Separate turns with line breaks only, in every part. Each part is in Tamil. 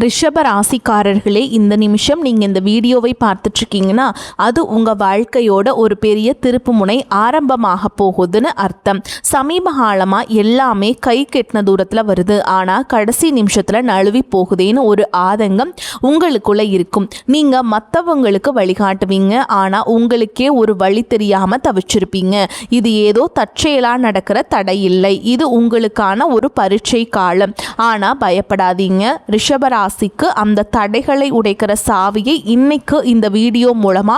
ரிஷப ராசிக்காரர்களே, இந்த நிமிஷம் நீங்கள் இந்த வீடியோவை பார்த்துட்ருக்கீங்கன்னா அது உங்கள் வாழ்க்கையோட ஒரு பெரிய திருப்பு முனை ஆரம்பமாக போகுதுன்னு அர்த்தம். சமீப காலமாக எல்லாமே கை கெட்டின தூரத்தில் வருது, ஆனால் கடைசி நிமிஷத்தில் நழுவி போகுதேன்னு ஒரு ஆதங்கம் உங்களுக்குள்ளே இருக்கும். நீங்கள் மற்றவங்களுக்கு வழிகாட்டுவீங்க, ஆனால் உங்களுக்கே ஒரு வழி தெரியாமல் தவிச்சிருப்பீங்க. இது ஏதோ தற்செயலாக நடக்கிற தடை இல்லை, இது உங்களுக்கான ஒரு பரீட்சை காலம். ஆனால் பயப்படாதீங்க, ரிஷப ராசிக்கு அந்த தடைகளை உடைக்கிற சாவியை இன்னைக்கு இந்த வீடியோ மூலமா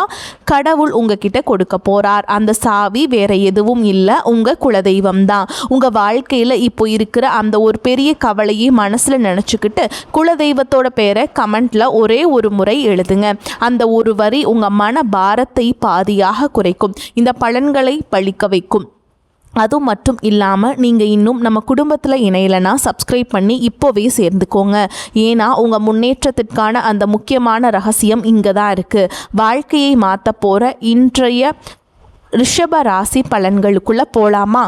கடவுள் உங்ககிட்ட கொடுக்க போறார். அந்த சாவி வேற எதுவும் இல்லை, உங்க குலதெய்வம் தான். உங்க வாழ்க்கையில இப்போ இருக்கிற அந்த ஒரு பெரிய கவலையை மனசுல நினைச்சுக்கிட்டு குலதெய்வத்தோட பேரை கமெண்ட்ல ஒரே ஒரு முறை எழுதுங்க. அந்த ஒரு வரி உங்க மன பாரத்தை பாதியாக குறைக்கும், இந்த பலன்களை பழிக்க வைக்கும். அது மட்டும் இல்லாமல் நீங்கள் இன்னும் நம்ம குடும்பத்தில் இணையலைன்னா சப்ஸ்கிரைப் பண்ணி இப்போவே சேர்ந்துக்கோங்க. ஏன்னா உங்கள் முன்னேற்றத்திற்கான அந்த முக்கியமான ரகசியம் இங்கே தான் இருக்குது. வாழ்க்கையை மாற்ற போகிற இன்றைய ரிஷப ராசி பலன்களுக்குள்ளே போகலாமா?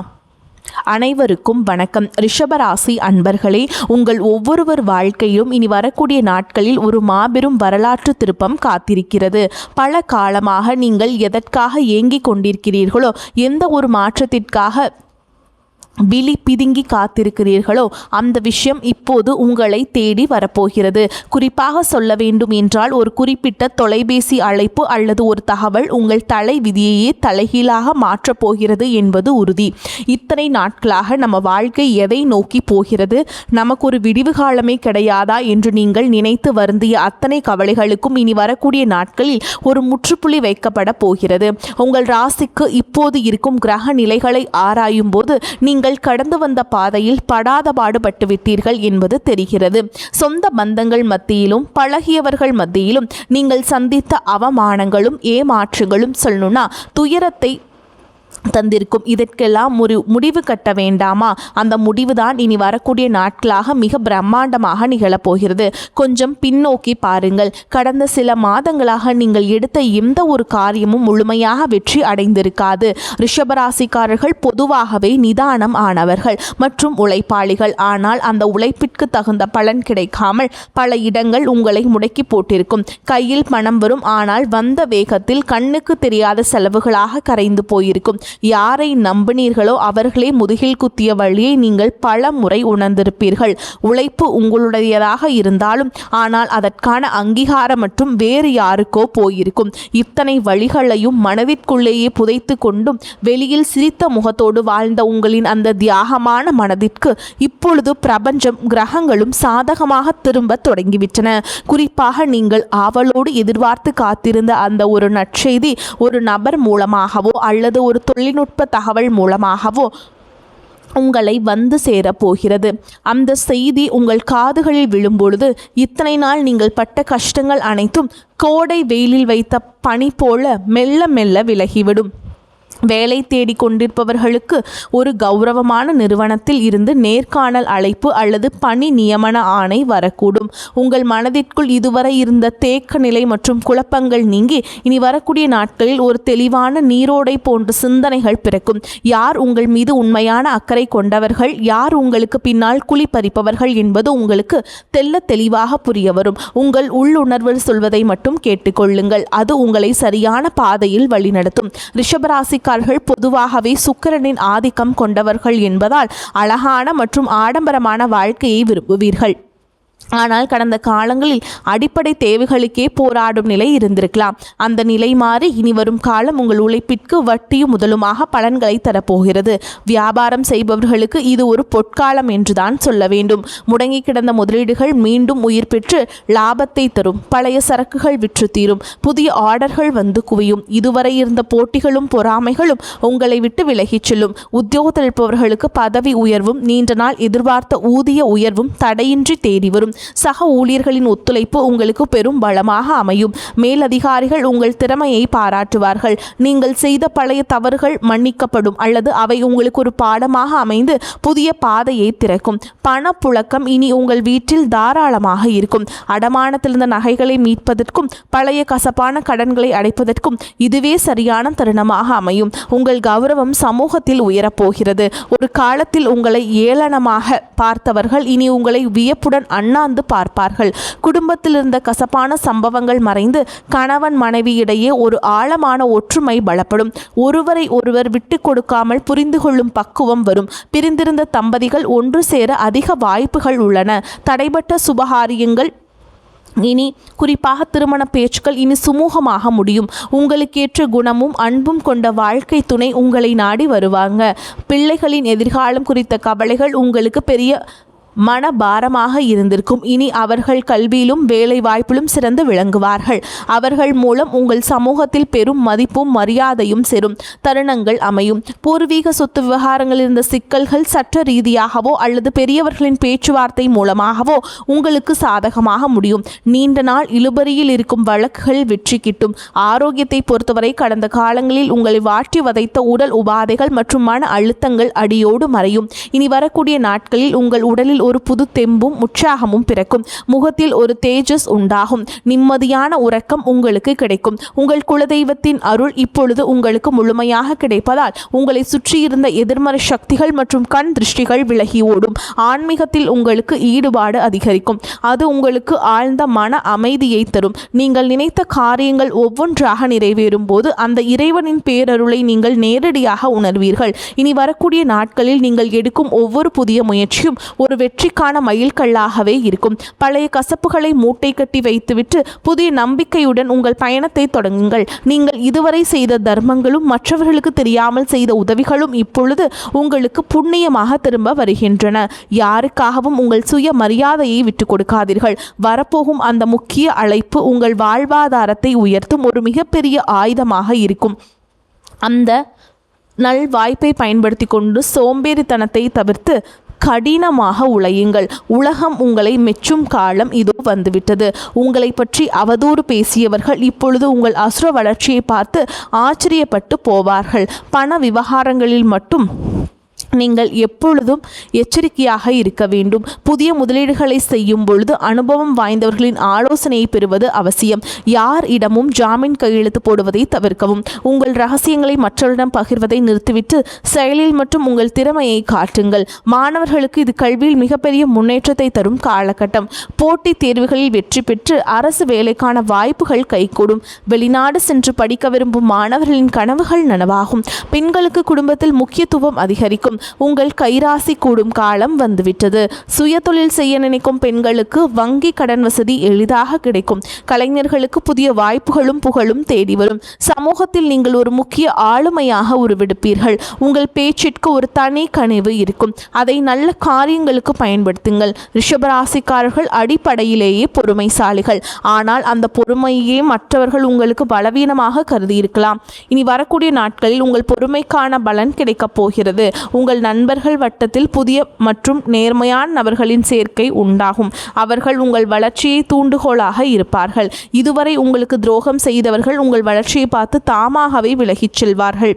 அனைவருக்கும் வணக்கம். ரிஷபராசி அன்பர்களே, உங்கள் ஒவ்வொருவர் வாழ்க்கையிலும் இனி வரக்கூடிய நாட்களில் ஒரு மாபெரும் வரலாற்று திருப்பம் காத்திருக்கிறது. பல காலமாக நீங்கள் எதற்காக ஏங்கிக் கொண்டிருக்கிறீர்களோ, எந்த ஒரு மாற்றத்திற்காக விழி பிதுங்கி காத்திருக்கிறீர்களோ, அந்த விஷயம் இப்போது உங்களை தேடி வரப்போகிறது. குறிப்பாக சொல்ல வேண்டும் என்றால், ஒரு குறிப்பிட்ட தொலைபேசி அழைப்பு அல்லது ஒரு தகவல் உங்கள் தலை விதியையே தலைகீழாக மாற்றப் போகிறது என்பது உறுதி. இத்தனை நாட்களாக நம்ம வாழ்க்கை எதை நோக்கி போகிறது, நமக்கு ஒரு விடிவு காலமே கிடையாதா என்று நீங்கள் நினைத்து வருந்திய அத்தனை கவலைகளுக்கும் இனி வரக்கூடிய நாட்களில் ஒரு முற்றுப்புள்ளி வைக்கப்பட போகிறது. உங்கள் ராசிக்கு இப்போது இருக்கும் கிரக நிலைகளை ஆராயும் போது நீங்கள் கடந்து வந்த பாதையில் படாத பாடுபட்டு விட்டீர்கள் என்பது தெரிகிறது. சொந்த பந்தங்கள் மத்தியிலும் பழகியவர்கள் மத்தியிலும் நீங்கள் சந்தித்த அவமானங்களும் ஏமாற்றுகளும் சொல்லணும்னா துயரத்தை தந்திருக்கும். இதற்கெல்லாம் முடிவு கட்ட வேண்டாமா? அந்த முடிவு தான் இனி வரக்கூடிய நாட்களாக மிக பிரம்மாண்டமாக நிகழப்போகிறது. கொஞ்சம் பின்னோக்கி பாருங்கள். கடந்த சில மாதங்களாக நீங்கள் எடுத்த எந்த ஒரு காரியமும் முழுமையாக வெற்றி அடைந்திருக்காது. ரிஷபராசிக்காரர்கள் பொதுவாகவே நிதானம் ஆனவர்கள் மற்றும் உழைப்பாளிகள். ஆனால் அந்த உழைப்பிற்கு தகுந்த பலன் கிடைக்காமல் பல இடங்கள் உங்களை முடக்கி போட்டிருக்கும். கையில் பணம் வரும், ஆனால் வந்த வேகத்தில் கண்ணுக்கு தெரியாத செலவுகளாக கரைந்து போயிருக்கும். யாரை நம்பினீர்களோ அவர்களே முதுகில் குத்திய வழியை நீங்கள் பல முறை உணர்ந்திருப்பீர்கள். உழைப்பு உங்களுடையதாக இருந்தாலும் ஆனால் அதற்கான அங்கீகாரம் மற்றும் வேறு யாருக்கோ போயிருக்கும். இத்தனை வழிகளையும் மனதிற்குள்ளேயே புதைத்து கொண்டும் வெளியில் சிரித்த முகத்தோடு வாழ்ந்த உங்களின் அந்த தியாகமான மனதிற்கு இப்பொழுது பிரபஞ்சம் கிரகங்களும் சாதகமாக திரும்ப தொடங்கிவிட்டன. குறிப்பாக நீங்கள் ஆவலோடு எதிர்பார்த்து காத்திருந்த அந்த ஒரு நற்செய்தி ஒரு நபர் மூலமாகவோ அல்லது ஒரு தொழில்நுட்ப தகவல் மூலமாகவோ உங்களை வந்து சேரப்போகிறது. அந்த செய்தி உங்கள் காதுகளில் விழும்பொழுது இத்தனை நாள் நீங்கள் பட்ட கஷ்டங்கள் அனைத்தும் கோடை வெயிலில் வைத்த பனி போல மெல்ல மெல்ல விலகிவிடும். வேலை தேடி கொண்டிருப்பவர்களுக்கு ஒரு கௌரவமான நிறுவனத்தில் இருந்து நேர்காணல் அழைப்பு அல்லது பணி நியமன ஆணை வரக்கூடும். உங்கள் மனதிற்குள் இதுவரை இருந்த தேக்க நிலை மற்றும் குழப்பங்கள் நீங்கி இனி வரக்கூடிய நாட்களில் ஒரு தெளிவான நீரோடை போன்ற சிந்தனைகள் பிறக்கும். யார் உங்கள் மீது உண்மையான அக்கறை கொண்டவர்கள், யார் உங்களுக்கு பின்னால் குழி பறிப்பவர்கள் என்பது உங்களுக்கு தெல்ல தெளிவாக புரிய வரும். உங்கள் உள்ளுணர்வில் சொல்வதை மட்டும் கேட்டுக்கொள்ளுங்கள், அது உங்களை சரியான பாதையில் வழிநடத்தும். ரிஷபராசிக்காரர்கள் பொதுவாகவே சுக்கிரனின் ஆதிக்கம் கொண்டவர்கள் என்பதால் அழகான மற்றும் ஆடம்பரமான வாழ்க்கையை விரும்புவீர்கள். ஆனால் கடந்த காலங்களில் அடிப்படை தேவைகளுக்கே போராடும் நிலை இருந்திருக்கலாம். அந்த நிலை மாறி இனி வரும் காலம் உங்கள் உழைப்பிற்கு வட்டியும் முதலுமாக பலன்களை தரப்போகிறது. வியாபாரம் செய்பவர்களுக்கு இது ஒரு பொற்காலம் என்றுதான் சொல்ல வேண்டும். முடங்கி கிடந்த முதலீடுகள் மீண்டும் உயிர் பெற்று லாபத்தை தரும். பழைய சரக்குகள் விற்று தீரும். புதிய ஆர்டர்கள் வந்து குவியும். இதுவரை இருந்த போட்டிகளும் பொறாமைகளும் உங்களை விட்டு விலகிச் செல்லும். உத்தியோகத்தில் இருப்பவர்களுக்கு பதவி உயர்வும் நீண்ட நாள் எதிர்பார்த்த ஊதிய உயர்வும் தடையின்றி தேடி வரும். சக ஊழியர்களின் ஒத்துழைப்பு உங்களுக்கு பெரும் பலமாக அமையும். மேலதிகாரிகள் உங்கள் திறமையை பாராட்டுவார்கள். நீங்கள் செய்த பழைய தவறுகள் மன்னிக்கப்படும் அல்லது அவை உங்களுக்கு ஒரு பாடமாக அமைந்து புதிய பாதையை திறக்கும். பணப்புழக்கம் இனி உங்கள் வீட்டில் தாராளமாக இருக்கும். அடமானத்திலிருந்த நகைகளை மீட்பதற்கும் பழைய கசப்பான கடன்களை அடைப்பதற்கும் இதுவே சரியான தருணமாக அமையும். உங்கள் கௌரவம் சமூகத்தில் உயரப்போகிறது. ஒரு காலத்தில் உங்களை ஏளனமாக பார்த்தவர்கள் இனி உங்களை வியப்புடன் அண்ணாந்து வந்து பார்ப்பார்கள். குடும்பத்தில் இருந்த கசப்பான சம்பவங்கள் மறைந்து கணவன் மனைவியிடையே ஒரு ஆழமான ஒற்றுமை பலப்படும். ஒருவரை ஒருவர் விட்டு கொடுக்காமல் புரிந்து கொள்ளும் பக்குவம் வரும். பிரிந்திருந்த தம்பதிகள் ஒன்று சேர அதிக வாய்ப்புகள் உள்ளன. தடைபட்ட சுபகாரியங்கள் இனி, குறிப்பாக திருமண பேச்சுக்கள் இனி சுமூகமாக முடியும். உங்களுக்கேற்ற குணமும் அன்பும் கொண்ட வாழ்க்கை துணை உங்களை நாடி வருவாங்க. பிள்ளைகளின் எதிர்காலம் குறித்த கவலைகள் உங்களுக்கு பெரிய மனபாரமாக இருந்திருக்கும். இனி அவர்கள் கல்வியிலும் வேலை வாய்ப்பிலும் சிறந்து விளங்குவார்கள். அவர்கள் மூலம் உங்கள் சமூகத்தில் பெரும் மதிப்பும் மரியாதையும் சேரும் தருணங்கள் அமையும். பூர்வீக சொத்து விவகாரங்களில் இருந்த சிக்கல்கள் சட்ட ரீதியாகவோ அல்லது பெரியவர்களின் பேச்சுவார்த்தை மூலமாகவோ உங்களுக்கு சாதகமாக முடியும். நீண்ட நாள் இழுபறியில் இருக்கும் வழக்குகள் வெற்றி கிட்டும். ஆரோக்கியத்தை பொறுத்தவரை கடந்த காலங்களில் உங்களை வாட்டி வதைத்த உடல் உபாதைகள் மற்றும் மன அழுத்தங்கள் அடியோடு மறையும். இனி வரக்கூடிய நாட்களில் உங்கள் உடலில் ஒரு புது தெம்பும் உற்சாகமும் பிறக்கும். முகத்தில் ஒரு தேஜஸ் உண்டாகும். நிம்மதியான உறக்கம் உங்களுக்கு கிடைக்கும். உங்கள் குலதெய்வத்தின் அருள் இப்பொழுது உங்களுக்கு முழுமையாக கிடைப்பதால் உங்களை சுற்றியிருந்த எதிர்மறை சக்திகள் மற்றும் கண் திருஷ்டிகள் விலகி ஓடும். ஆன்மீகத்தில் உங்களுக்கு ஈடுபாடு அதிகரிக்கும். அது உங்களுக்கு ஆழ்ந்த மன அமைதியை தரும். நீங்கள் நினைத்த காரியங்கள் ஒவ்வொன்றாக நிறைவேறும் போது அந்த இறைவனின் பேரருளை நீங்கள் நேரடியாக உணர்வீர்கள். இனி வரக்கூடிய நாட்களில் நீங்கள் எடுக்கும் ஒவ்வொரு புதிய முயற்சியும் ஒரு வெற்றிக்கான மைல்கல்லாகவே இருக்கும். பழைய கசப்புகளை மூட்டை கட்டி வைத்துவிட்டு புதிய நம்பிக்கையுடன் உங்கள் பயணத்தை தொடங்குங்கள். நீங்கள் இதுவரை செய்த தர்மங்களும் மற்றவர்களுக்கு தெரியாமல் செய்த உதவிகளும் இப்பொழுது உங்களுக்கு புண்ணியமாக திரும்ப வருகின்றன. யாருக்காகவும் உங்கள் சுய மரியாதையை விட்டு கொடுக்காதீர்கள். வரப்போகும் அந்த முக்கிய அழைப்பு உங்கள் வாழ்வாதாரத்தை உயர்த்தும் ஒரு மிகப்பெரிய ஆயுதமாக இருக்கும். அந்த நல் வாய்ப்பை பயன்படுத்தி கொண்டு சோம்பேறித்தனத்தை தவிர்த்து கடினமாக உழையுங்கள். உலகம் உங்களை மெச்சும் காலம் இதோ வந்துவிட்டது. உங்களை பற்றி அவதூறு பேசியவர்கள் இப்பொழுது உங்கள் அசுர வளர்ச்சியை பார்த்து ஆச்சரியப்பட்டு போவார்கள். பண விவகாரங்களில் மட்டும் நீங்கள் எப்பொழுதும் எச்சரிக்கையாக இருக்க வேண்டும். புதிய முதலீடுகளை செய்யும் பொழுது அனுபவம் வாய்ந்தவர்களின் ஆலோசனையை பெறுவது அவசியம். யார் இடமும் ஜாமீன் கையெழுத்து போடுவதை தவிர்க்கவும். உங்கள் ரகசியங்களை மற்றவரிடம் பகிர்வதை நிறுத்திவிட்டு செயலில் மற்றும் உங்கள் திறமையை காட்டுங்கள். மாணவர்களுக்கு இது கல்வியில் மிகப்பெரிய முன்னேற்றத்தை தரும் காலகட்டம். போட்டித் தேர்வுகளில் வெற்றி பெற்று அரசு வேலைக்கான வாய்ப்புகள் கைகூடும். வெளிநாடு சென்று படிக்க விரும்பும் மாணவர்களின் கனவுகள் நனவாகும். பெண்களுக்கு குடும்பத்தில் முக்கியத்துவம் அதிகரிக்கும். உங்கள் கைராசி கூடும் காலம் வந்துவிட்டது. சுயதொழில் செய்ய நினைக்கும் பெண்களுக்கு வங்கி கடன் வசதி எளிதாக கிடைக்கும். கலைஞர்களுக்கு புதிய வாய்ப்புகளும் புகழும் தேடி வரும். சமூகத்தில் நீங்கள் ஒரு முக்கிய ஆளுமையாக உருவெடுப்பீர்கள். உங்கள் பேச்சிற்கு ஒரு தனி கனிவு இருக்கும். அதை நல்ல காரியங்களுக்கு பயன்படுத்துங்கள். ரிஷபராசிக்காரர்கள் அடிப்படையிலேயே பொறுமைசாலிகள். ஆனால் அந்த பொறுமையே மற்றவர்கள் உங்களுக்கு பலவீனமாக கருதியிருக்கலாம். இனி வரக்கூடிய நாட்களில் உங்கள் பொறுமைக்கான பலன் கிடைக்கப் போகிறது. உங்கள் நண்பர்கள் வட்டத்தில் புதிய மற்றும் நேர்மையான நபர்களின் சேர்க்கை உண்டாகும். அவர்கள் உங்கள் வளர்ச்சியை தூண்டுகோலாக இருப்பார்கள். இதுவரை உங்களுக்கு துரோகம் செய்தவர்கள் உங்கள் வளர்ச்சியை பார்த்து தாமாகவே விலகிச் செல்வார்கள்.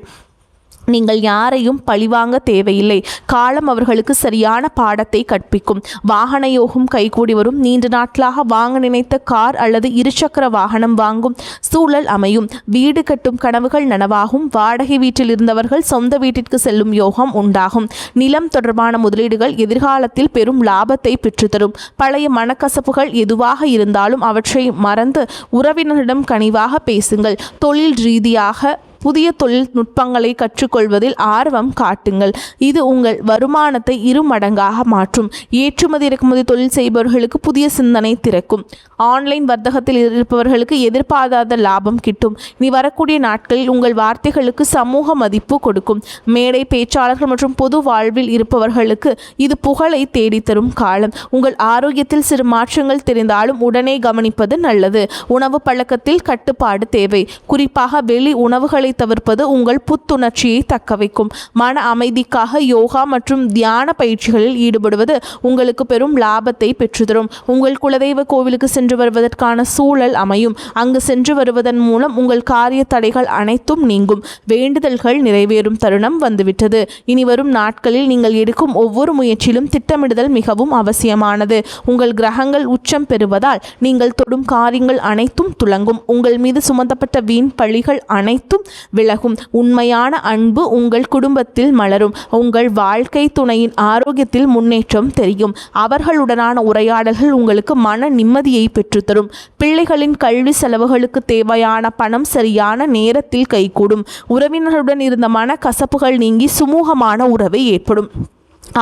நீங்கள் யாரையும் பழிவாங்க தேவையில்லை. காலம் அவர்களுக்கு சரியான பாடத்தை கற்பிக்கும். வாகன யோகம் கைகூடி வரும். நீண்ட நாட்களாக வாங்க நினைத்த கார் அல்லது இருசக்கர வாகனம் வாங்கும் சூழல் அமையும். வீடு கட்டும் கனவுகள் நனவாகும். வாடகை வீட்டில் இருந்தவர்கள் சொந்த வீட்டிற்கு செல்லும் யோகம் உண்டாகும். நிலம் தொடர்பான முதலீடுகள் எதிர்காலத்தில் பெரும் லாபத்தை பெற்றுத்தரும். பழைய மனக்கசப்புகள் எதுவாக இருந்தாலும் அவற்றை மறந்து உறவினரிடம் கனிவாக பேசுங்கள். தொழில் ரீதியாக புதிய தொழில்நுட்பங்களை கற்றுக்கொள்வதில் ஆர்வம் காட்டுங்கள். இது உங்கள் வருமானத்தை 2 மடங்காக மாற்றும். ஏற்றுமதி இறக்குமதி தொழில் செய்பவர்களுக்கு புதிய சிந்தனை திறக்கும். ஆன்லைன் வர்த்தகத்தில் இருப்பவர்களுக்கு எதிர்பாராத லாபம் கிட்டும். இனி வரக்கூடிய நாட்களில் உங்கள் வார்த்தைகளுக்கு சமூக மதிப்பு கொடுக்கும். மேடை பேச்சாளர்கள் மற்றும் பொது வாழ்வில் இருப்பவர்களுக்கு இது புகழை தேடித்தரும் காலம். உங்கள் ஆரோக்கியத்தில் சிறு மாற்றங்கள் தெரிந்தாலும் உடனே கவனிப்பது நல்லது. உணவு பழக்கத்தில் கட்டுப்பாடு தேவை. குறிப்பாக வெளி உணவுகளை தவிர்ப்பது உங்கள் புத்துணர்ச்சியை தக்க வைக்கும். மன அமைதிக்காக யோகா மற்றும் தியான பயிற்சிகளில் ஈடுபடுவது உங்களுக்கு பெரும் லாபத்தை பெற்றுத்தரும். உங்கள் குலதெய்வ கோவிலுக்கு சென்று வருவதற்கான சூழல் அமையும். அங்கு சென்று வருவதன் மூலம் உங்கள் காரிய தடைகள் அனைத்தும் நீங்கும். வேண்டுதல்கள் நிறைவேறும் தருணம் வந்துவிட்டது. இனி வரும் நாட்களில் நீங்கள் எடுக்கும் ஒவ்வொரு முயற்சியிலும் திட்டமிடுதல் மிகவும் அவசியமானது. உங்கள் கிரகங்கள் உச்சம் பெறுவதால் நீங்கள் தொடும் காரியங்கள் அனைத்தும் துலங்கும். உங்கள் மீது சுமத்தப்பட்ட வீண் பழிகள் அனைத்தும் விலகும். உண்மையான அன்பு உங்கள் குடும்பத்தில் மலரும். உங்கள் வாழ்க்கை துணையின் ஆரோக்கியத்தில் முன்னேற்றம் தெரியும். அவர்களுடனான உரையாடல்கள் உங்களுக்கு மன நிம்மதியை பெற்றுத்தரும். பிள்ளைகளின் கல்வி செலவுகளுக்கு தேவையான பணம் சரியான நேரத்தில் கைகூடும். உறவினர்களுடன் இருந்த மனக்கசப்புகள் நீங்கி சுமூகமான உறவை ஏற்படும்.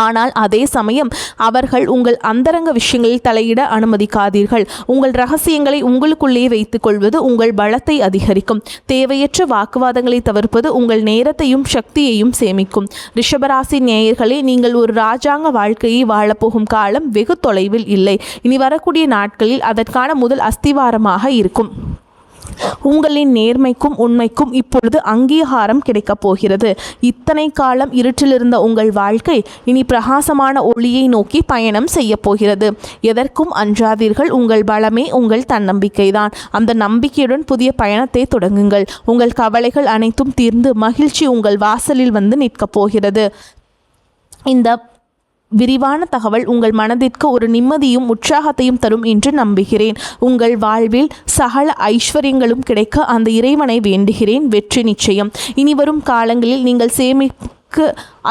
ஆனால் அதே சமயம் அவர்கள் உங்கள் அந்தரங்க விஷயங்களில் தலையிட அனுமதிக்காதீர்கள். உங்கள் ரகசியங்களை உங்களுக்குள்ளே வைத்துக் கொள்வது உங்கள் பலத்தை அதிகரிக்கும். தேவையற்ற வாக்குவாதங்களை தவிர்ப்பது உங்கள் நேரத்தையும் சக்தியையும் சேமிக்கும். ரிஷபராசி நேயர்களே, நீங்கள் ஒரு ராஜாங்க வாழ்க்கையை வாழப்போகும் காலம் வெகு தொலைவில் இல்லை. இனி வரக்கூடிய நாட்களில் அதற்கான முதல் அஸ்திவாரமாக இருக்கும். உங்களின் நேர்மைக்கும் உண்மைக்கும் இப்பொழுது அங்கீகாரம் கிடைக்கப் போகிறது. இத்தனை காலம் இருட்டிலிருந்த உங்கள் வாழ்க்கை இனி பிரகாசமான ஒளியை நோக்கி பயணம் செய்ய போகிறது. எதற்கும் அஞ்சாதீர்கள். உங்கள் பலமே உங்கள் தன்னம்பிக்கைதான். அந்த நம்பிக்கையுடன் புதிய பயணத்தை தொடங்குங்கள். உங்கள் கவலைகள் அனைத்தும் தீர்ந்து மகிழ்ச்சி உங்கள் வாசலில் வந்து நிற்கப் போகிறது. இந்த விரிவான தகவல் உங்கள் மனதிற்கு ஒரு நிம்மதியும் உற்சாகத்தையும் தரும் என்று நம்புகிறேன். உங்கள் வாழ்வில் சகல ஐஸ்வர்யங்களும் கிடைக்க அந்த இறைவனை வேண்டுகிறேன். வெற்றி நிச்சயம். இனி வரும் காலங்களில் நீங்கள்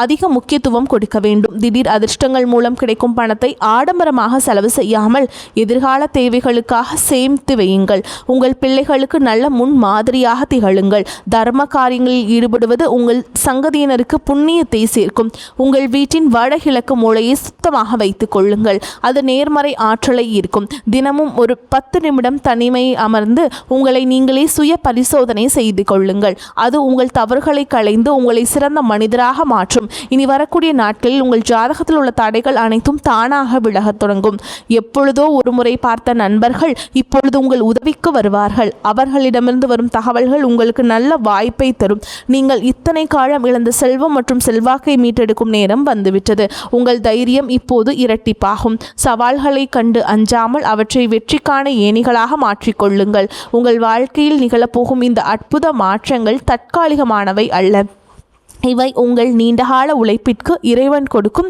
அதிக முக்கியத்துவம் கொடுக்க வேண்டும். திடீர் அதிர்ஷ்டங்கள் மூலம் கிடைக்கும் பணத்தை ஆடம்பரமாக செலவு செய்யாமல் எதிர்கால தேவைகளுக்காக சேமித்து வையுங்கள். உங்கள் பிள்ளைகளுக்கு நல்ல முன் மாதிரியாக திகழுங்கள். தர்ம காரியங்களில் ஈடுபடுவது உங்கள் சங்கதியினருக்கு புண்ணியத்தை சேர்க்கும். உங்கள் வீட்டின் வடகிழக்கு மூலையை சுத்தமாக வைத்துக் கொள்ளுங்கள். அது நேர்மறை ஆற்றலை ஈர்க்கும். தினமும் ஒரு 10 நிமிடம் தனிமை அமர்ந்து உங்களை நீங்களே சுய பரிசோதனை செய்து கொள்ளுங்கள். அது உங்கள் தவறுகளை களைந்து உங்களை சிறந்த மனிதராக மாற்றும். இனி வரக்கூடிய நாட்களில் உங்கள் ஜாதகத்தில் உள்ள தடைகள் அனைத்தும் தானாக விலகத் தொடங்கும். எப்பொழுதோ ஒரு முறை பார்த்த நண்பர்கள் இப்பொழுது உங்கள் உதவிக்கு வருவார்கள். அவர்களிடமிருந்து வரும் தகவல்கள் உங்களுக்கு நல்ல வாய்ப்பை தரும். நீங்கள் இத்தனை காலம் இழந்த செல்வம் மற்றும் செல்வாக்கை மீட்டெடுக்கும் நேரம் வந்துவிட்டது. உங்கள் தைரியம் இப்போது இரட்டிப்பாகும். சவால்களை கண்டு அஞ்சாமல் அவற்றை வெற்றிக்கான ஏணிகளாக மாற்றிக்கொள்ளுங்கள். உங்கள் வாழ்க்கையில் நிகழப்போகும் இந்த அற்புத மாற்றங்கள் தற்காலிகமானவை அல்ல. இவை உங்கள் நீண்டகால உழைப்பிற்கு இறைவன் கொடுக்கும்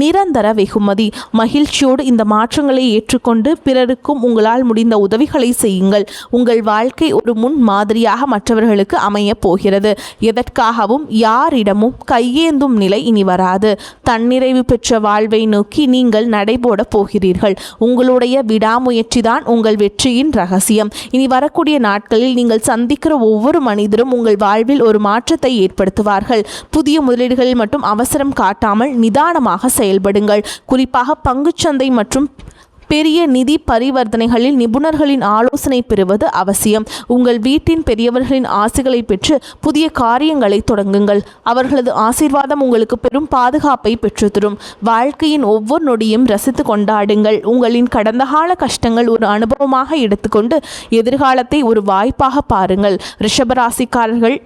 நிரந்தர வெகுமதி. மகிழ்ச்சியோடு இந்த மாற்றங்களை ஏற்றுக்கொண்டு பிறருக்கும் உங்களால் முடிந்த உதவிகளை செய்யுங்கள். உங்கள் வாழ்க்கை ஒரு முன் மாதிரியாக மற்றவர்களுக்கு அமைய போகிறது. எதற்காகவும் யாரிடமும் கையேந்தும் நிலை இனி வராது. தன்னிறைவு பெற்ற வாழ்வை நோக்கி நீங்கள் நடைபோட போகிறீர்கள். உங்களுடைய விடாமுயற்சிதான் உங்கள் வெற்றியின் ரகசியம். இனி வரக்கூடிய நாட்களில் நீங்கள் சந்திக்கிற ஒவ்வொரு மனிதரும் உங்கள் வாழ்வில் ஒரு மாற்றத்தை ஏற்படுத்துவார்கள். புதிய முதலீடுகளில் மட்டும் அவசரம் காட்டாமல் நிதானமாக செயல்படுங்கள். குறிப்பாக பங்குச்சந்தை மற்றும் பெரிய நிதி பரிவர்த்தனைகளில் நிபுணர்களின் ஆலோசனை பெறுவது அவசியம். உங்கள் வீட்டின் பெரியவர்களின் ஆசைகளை பெற்று புதிய காரியங்களை தொடங்குங்கள். அவர்களது ஆசீர்வாதம் உங்களுக்கு பெரும் பாதுகாப்பை பெற்றுத்தரும். வாழ்க்கையின் ஒவ்வொரு நொடியும் ரசித்து கொண்டாடுங்கள். உங்களின் கடந்த கால கஷ்டங்கள் ஒரு அனுபவமாக எடுத்துக்கொண்டு எதிர்காலத்தை ஒரு வாய்ப்பாக பாருங்கள். ரிஷபராசிக்காரர்கள்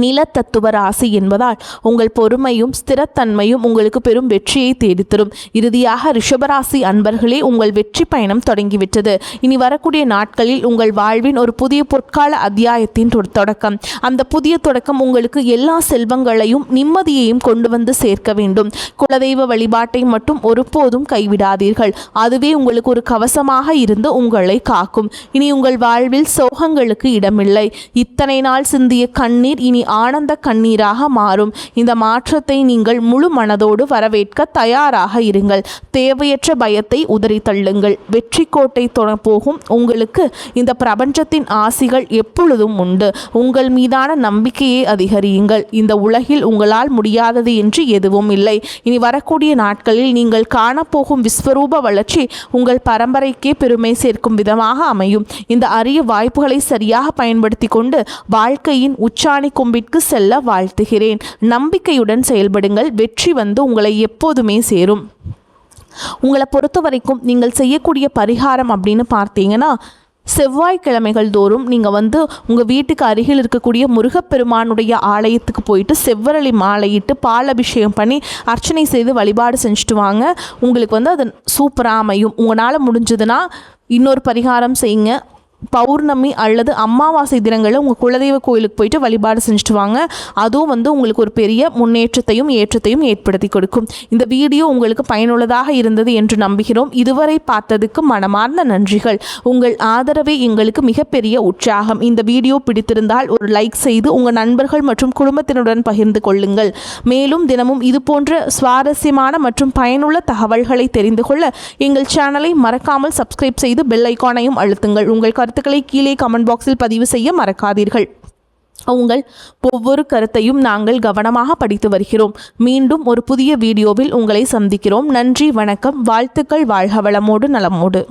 நிலத்தத்துவ ராசி என்பதால் உங்கள் பொறுமையும் ஸ்திரத்தன்மையும் உங்களுக்கு பெரும் வெற்றியை தேடித்தரும். இறுதியாக ரிஷபராசி அன்பர்களே, உங்கள் வெற்றி பயணம் தொடங்கிவிட்டது. இனி வரக்கூடிய நாட்களில் உங்கள் வாழ்வின் ஒரு புதிய பொற்கால அத்தியாயத்தின் தொடக்கம். அந்த புதிய தொடக்கம் உங்களுக்கு எல்லா செல்வங்களையும் நிம்மதியையும் கொண்டு வந்து சேர்க்க வேண்டும். குலதெய்வ வழிபாட்டை மட்டும் ஒருபோதும் கைவிடாதீர்கள். அதுவே உங்களுக்கு ஒரு கவசமாக இருந்து உங்களை காக்கும். இனி உங்கள் வாழ்வில் சோகங்களுக்கு இடமில்லை. இத்தனை நாள் சிந்திய கண்ணீர் இனி ஆனந்த கண்ணீராக மாறும். இந்த மாற்றத்தை நீங்கள் முழு மனதோடு வரவேற்க தயாராக இருங்கள். தேவையற்ற பயத்தை உதறி தள்ளுங்கள். வெற்றி கோட்டை போகும் உங்களுக்கு இந்த பிரபஞ்சத்தின் ஆசிகள் எப்பொழுதும் உண்டு. உங்கள் மீதான நம்பிக்கையை அதிகரியுங்கள். இந்த உலகில் உங்களால் முடியாதது என்று எதுவும் இல்லை. இனி வரக்கூடிய நாட்களில் நீங்கள் காணப்போகும் விஸ்வரூப வளர்ச்சி உங்கள் பரம்பரைக்கே பெருமை சேர்க்கும் விதமாக அமையும். இந்த அரிய வாய்ப்புகளை சரியாக பயன்படுத்தி கொண்டு வாழ்க்கையின் உச்சாணி கொம்பிற்கு செல்ல வாழ்த்துகிறேன். நம்பிக்கையுடன் செயல்படுங்கள். வெற்றி வந்து உங்களை எப்போதுமே சேரும். உங்களை பொறுத்த வரைக்கும் நீங்கள் செய்யக்கூடிய பரிகாரம் அப்படின்னு பார்த்தீங்கன்னா, செவ்வாய்க்கிழமைகள் தோறும் நீங்கள் உங்கள் வீட்டுக்கு அருகில் இருக்கக்கூடிய முருகப்பெருமானுடைய ஆலயத்துக்கு போயிட்டு செவ்வரளி மாலையிட்டு பால் அபிஷேகம் பண்ணி அர்ச்சனை செய்து வழிபாடு செஞ்சுட்டு வாங்க. உங்களுக்கு அது சூப்பராக அமையும். உங்களால் முடிஞ்சதுன்னா இன்னொரு பரிகாரம் செய்யுங்க. பௌர்ணமி அல்லது அமாவாசை தினங்களில் உங்கள் குலதெய்வ கோயிலுக்கு போயிட்டு வழிபாடு செஞ்சுட்டு வாங்க. அதுவும் உங்களுக்கு ஒரு பெரிய முன்னேற்றத்தையும் ஏற்றத்தையும் ஏற்படுத்தி கொடுக்கும். இந்த வீடியோ உங்களுக்கு பயனுள்ளதாக இருந்தது என்று நம்புகிறோம். இதுவரை பார்த்ததுக்கு மனமார்ந்த நன்றிகள். உங்கள் ஆதரவே எங்களுக்கு மிகப்பெரிய உற்சாகம். இந்த வீடியோ பிடித்திருந்தால் ஒரு லைக் செய்து உங்கள் நண்பர்கள் மற்றும் குடும்பத்தினருடன் பகிர்ந்து கொள்ளுங்கள். மேலும் தினமும் இது போன்ற சுவாரஸ்யமான மற்றும் பயனுள்ள தகவல்களை தெரிந்து கொள்ள எங்கள் சேனலை மறக்காமல் சப்ஸ்கிரைப் செய்து பெல் ஐகானையும் அழுத்துங்கள். உங்கள் கருத்துக்களை கீழே கமெண்ட் பாக்ஸில் பதிவு செய்ய மறக்காதீர்கள். உங்கள் ஒவ்வொரு கருத்தையும் நாங்கள் கவனமாக படித்து வருகிறோம். மீண்டும் ஒரு புதிய வீடியோவில் உங்களை சந்திக்கிறோம். நன்றி, வணக்கம், வாழ்த்துக்கள். வாழ்க வளமோடு நலமோடு.